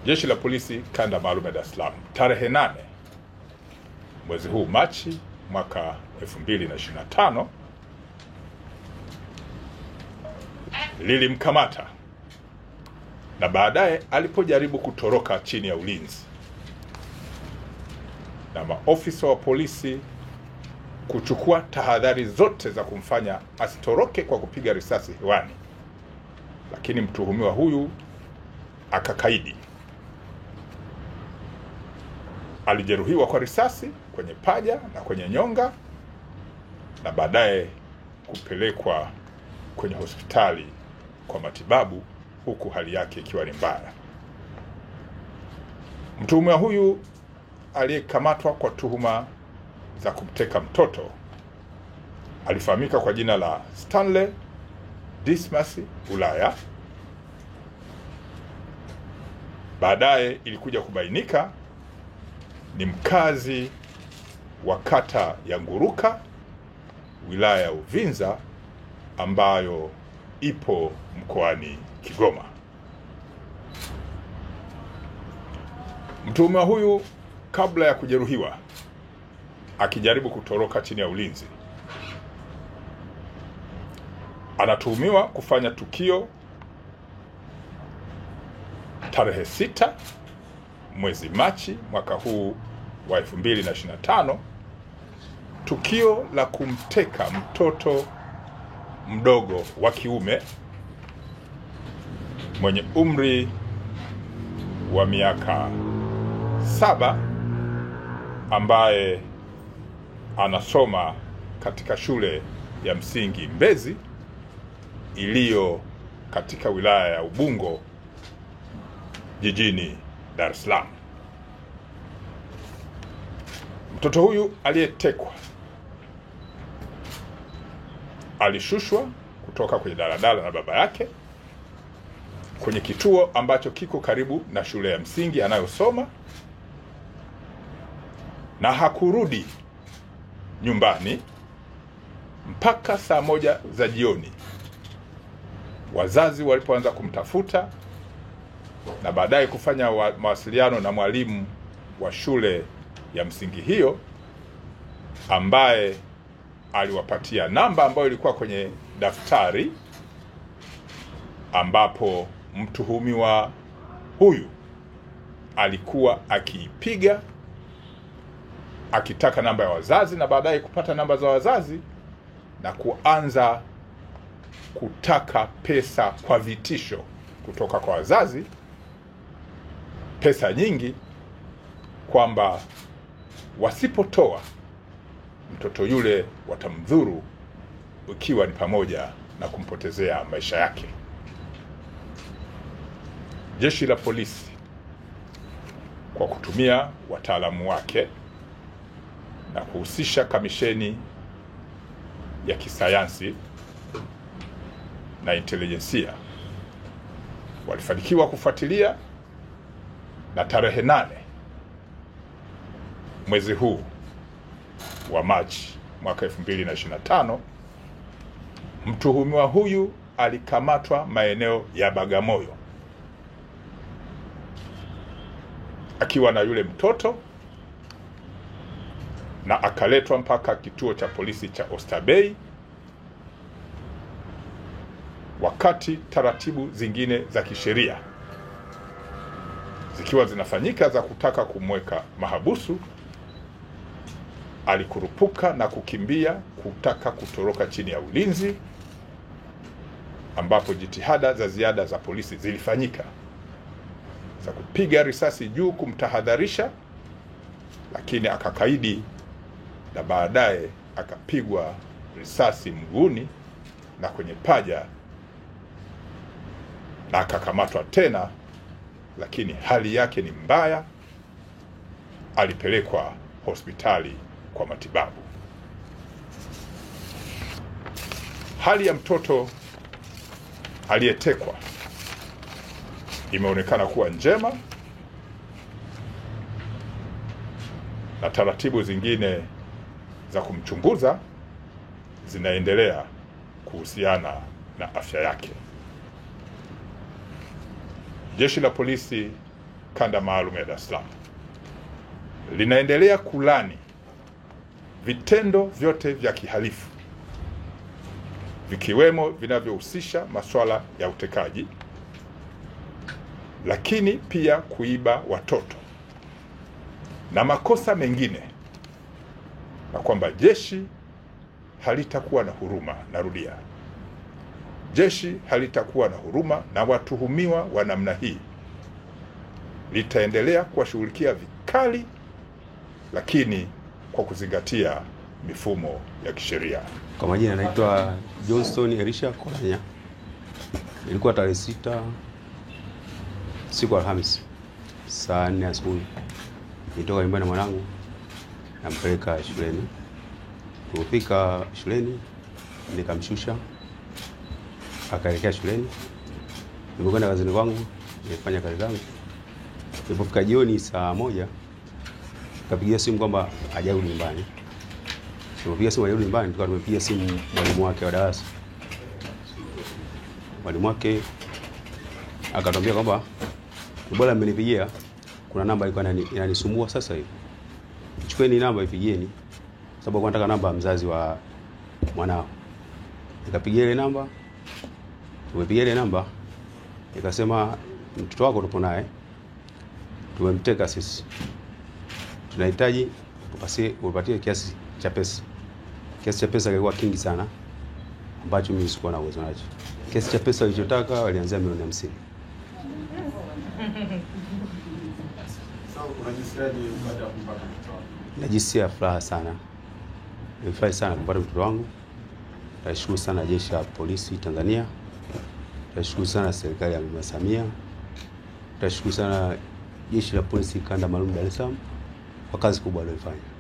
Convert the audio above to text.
Jeshi la Polisi Kanda Maalum ya Dar es Salaam tarehe 8 mwezi huu Machi mwaka 2025 lilimkamata na baadaye alipojaribu kutoroka chini ya ulinzi na maofisa wa polisi kuchukua tahadhari zote za kumfanya asitoroke kwa kupiga risasi hewani, lakini mtuhumiwa huyu akakaidi. Alijeruhiwa kwa risasi kwenye paja na kwenye nyonga na baadaye kupelekwa kwenye hospitali kwa matibabu, huku hali yake ikiwa ni mbaya. Mtuhumiwa huyu aliyekamatwa kwa tuhuma za kumteka mtoto alifahamika kwa jina la Stanley Dismas Ulaya. Baadaye ilikuja kubainika ni mkazi wa kata ya Nguruka, wilaya ya Uvinza, ambayo ipo mkoani Kigoma. Mtuhumiwa huyu kabla ya kujeruhiwa akijaribu kutoroka chini ya ulinzi, anatuhumiwa kufanya tukio tarehe 6 mwezi Machi mwaka huu wa 2025, tukio la kumteka mtoto mdogo wa kiume mwenye umri wa miaka 7 ambaye anasoma katika shule ya msingi Mbezi iliyo katika wilaya ya Ubungo jijini Dar es Salaam. Mtoto huyu aliyetekwa alishushwa kutoka kwenye daladala na baba yake kwenye kituo ambacho kiko karibu na shule ya msingi anayosoma, na hakurudi nyumbani mpaka saa 1 za jioni, wazazi walipoanza kumtafuta na baadaye kufanya mawasiliano na mwalimu wa shule ya msingi hiyo, ambaye aliwapatia namba ambayo ilikuwa kwenye daftari, ambapo mtuhumiwa huyu alikuwa akiipiga akitaka namba ya wazazi, na baadaye kupata namba za wazazi na kuanza kutaka pesa kwa vitisho kutoka kwa wazazi, pesa nyingi, kwamba wasipotoa mtoto yule watamdhuru, ikiwa ni pamoja na kumpotezea maisha yake. Jeshi la Polisi kwa kutumia wataalamu wake na kuhusisha kamisheni ya kisayansi na intelijensia walifanikiwa kufuatilia, na tarehe 8 mwezi huu wa Machi mwaka 2025 mtuhumiwa huyu alikamatwa maeneo ya Bagamoyo akiwa na yule mtoto na akaletwa mpaka kituo cha polisi cha Oysterbay, wakati taratibu zingine za kisheria zikiwa zinafanyika za kutaka kumweka mahabusu, alikurupuka na kukimbia kutaka kutoroka chini ya ulinzi, ambapo jitihada za ziada za polisi zilifanyika za kupiga risasi juu kumtahadharisha, lakini akakaidi na baadaye akapigwa risasi mguuni na kwenye paja na akakamatwa tena, lakini hali yake ni mbaya. Alipelekwa hospitali kwa matibabu. Hali ya mtoto aliyetekwa imeonekana kuwa njema, na taratibu zingine za kumchunguza zinaendelea kuhusiana na afya yake. Jeshi la Polisi kanda maalum ya Dar es Salaam linaendelea kulani vitendo vyote vya kihalifu vikiwemo vinavyohusisha masuala ya utekaji, lakini pia kuiba watoto na makosa mengine, na kwamba jeshi halitakuwa na huruma. Narudia, jeshi halitakuwa na huruma na watuhumiwa wa namna hii, litaendelea kuwashughulikia vikali, lakini kwa kuzingatia mifumo ya kisheria. Kwa majina naitwa Johnston Elisha Kolanya. Ilikuwa tarehe 6 siku ya Alhamisi saa 4 asubuhi. Nitoka nyumbani na mwanangu nampeleka shuleni. Tulipofika shuleni nikamshusha akaelekea shuleni. Nilipokwenda kazini kwangu nilifanya kazi zangu. Nilipofika jioni saa 1 kapigia simu kwamba hajarudi nyumbani. Tulipopiga simu hajarudi nyumbani, tukawa tumepiga simu mwalimu wake wa darasa. Mwalimu wake akatwambia kwamba bora mmenipigia, kuna namba ilikuwa inanisumbua sasa hivi. Chukueni namba ipigieni, sababu nataka namba ya mzazi wa mwanao. Nikapigia ile namba. Tumepigia ile namba, ikasema mtoto wako tupo naye, tumemteka sisi, tunahitaji upatie kiasi cha pesa. Kiasi cha pesa kilikuwa kingi sana ambacho mimi sikuwa na uwezo nacho. Kiasi cha pesa walichotaka walianzia milioni 50. Najisikia furaha sana. Nimefurahi sana kupata mtoto wangu. Nashukuru sana Jeshi la Polisi Tanzania. Nashukuru sana serikali ya Mama Samia. Nashukuru sana Jeshi la Polisi kanda maalum Dar es Salaam kwa kazi kubwa waliyofanya.